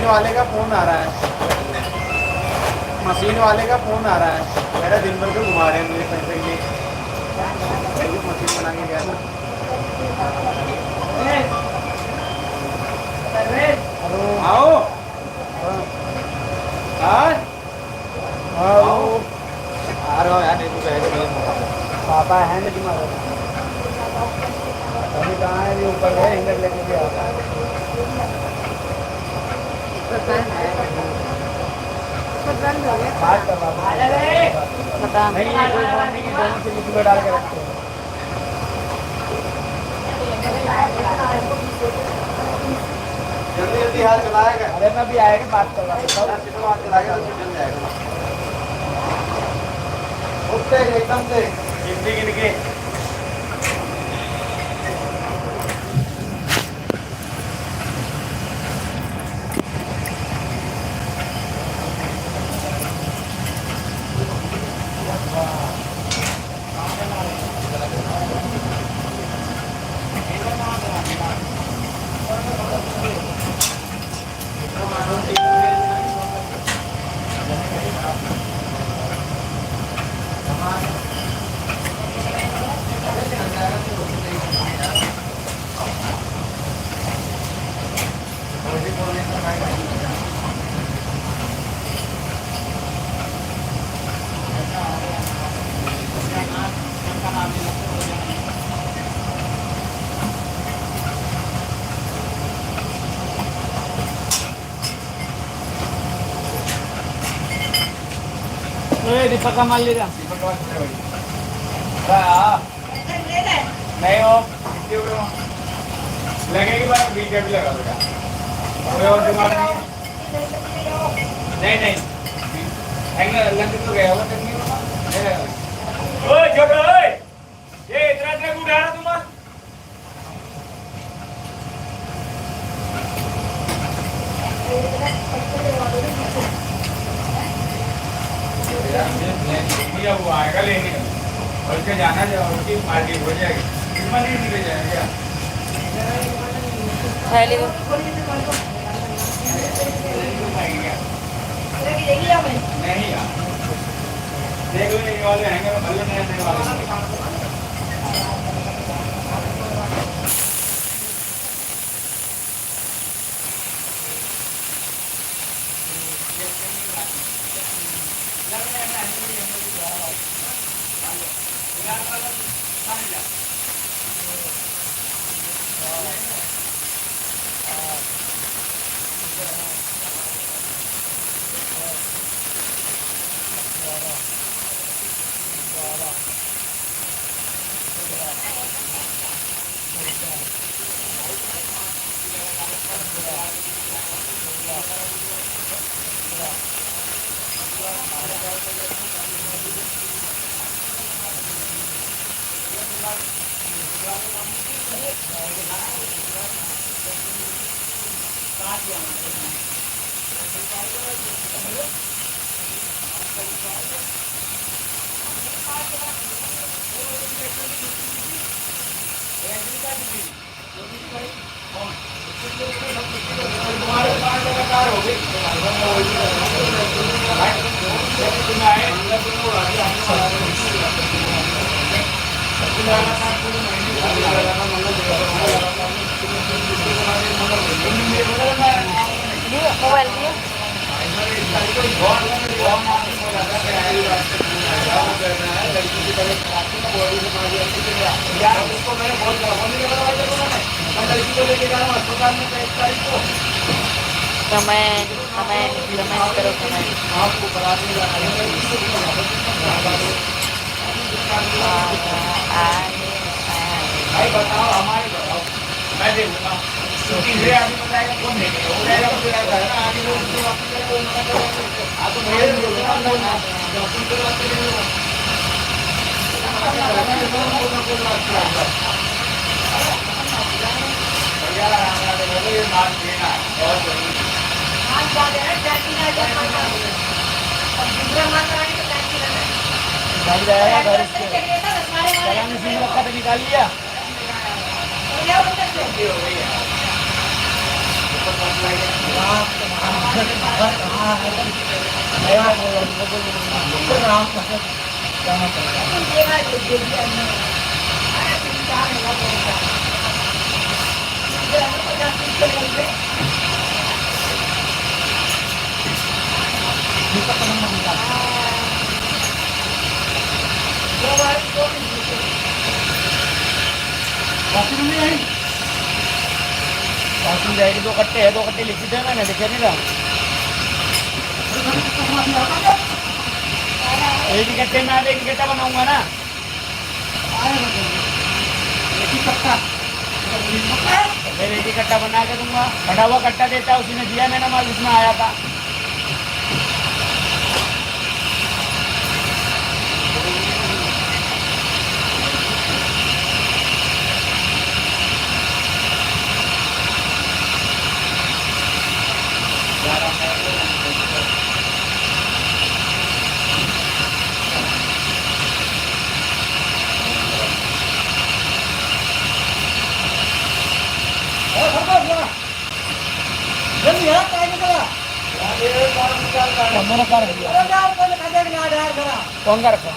Machine वाले का phone आ रहा है, मशीन वाले का फ़ोन आ रहा है, मेरा दिन भर को घुमा रहे हैं मुझे पैसे के लिए। मशीन बना के गया था। आओ हाँ आओ आ रहा हूँ यार, नहीं तो पापा है ना तुम्हारा, अभी कहाँ है, ऊपर है, हैंगर लेके भी आता है। पता नहीं दोनों से किलो डाल के रखते हैं। जल्दी जल्दी हाथ चलाएगा, अरे मैं भी आएगा बात कर रहा हूँ, हाथ चलाएगा तो जल जाएगा। उठते एकदम से गिनती गिन के दीपक का माल ले जा, दीपक का माल नहीं हो लगेगी बात, बीच भी लगा बेटा, और दिमाग नहीं नहीं हैंगर लग तो गया होगा तक नहीं लगा। ओए छोटो ओए, ये इतना इतना उठा रहा तुम? वो आएगा लेने और उसके जाना जो उसकी पार्टी हो जाएगी, कितना नहीं निकल जाएगा नहीं यार, देख लो ये वाले हैंगर में भले नहीं देने वाले। मोबाइल दिया कमेंट कमेंट कमेंट करो कमेंट आपको कराने भाई बताओ, हमारे बताओ, मैं देखूंगा क्योंकि ये आदमी बताएगा कौन देखेगा, वो रहेगा तो फिर आगे लोग आप तो मेरे बोलना ये मार्क्स देना है बहुत जरूरी निकाल लिया कहाँ है नया बोलो नाम पसंद जाना पड़ेगा। बाकी नहीं आई बाकी जाएगी 2 कट्टे है, 2 कट्टे लिखी थे मैंने, लिखे नहीं था। एक ही कट्टे में आधे एक कट्टा बनाऊंगा ना, फिर एक ही कट्टा बना के दूंगा। बना हुआ कट्टा देता है, उसी ने दिया मैंने माल जिसमें आया था। मैंने कर दिया कौन का रखा?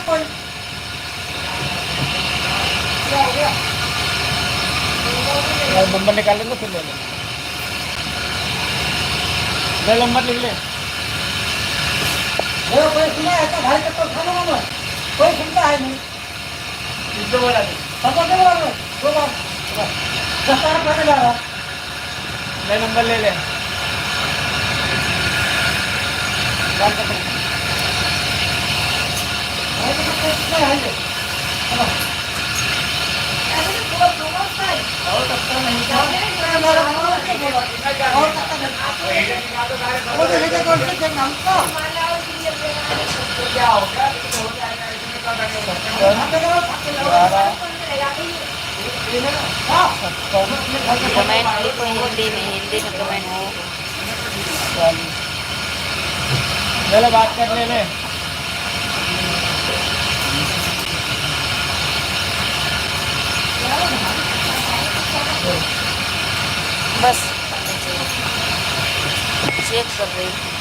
कोई नंबर निकाल लेंगे फिर ले लेंगे। ले नंबर लिख ले। कोई सुना है तो भाई का तो खाना मैं कोई सुनता है नहीं। किसको बोला तू? पता नहीं बोल रहे 2 बार 10 बार पहले जा रहा ले नंबर ले ले। बात कर। भाई का तो कितना है ये और तक नहीं था मेरा और तक वो लेके कौन से नाम का क्या हो गया? हो जाएगा इसमें क्या करने कमेंट लिखो हिंदी में कमेंट हो। चलो बात कर ले। बस चेक कर रही थी।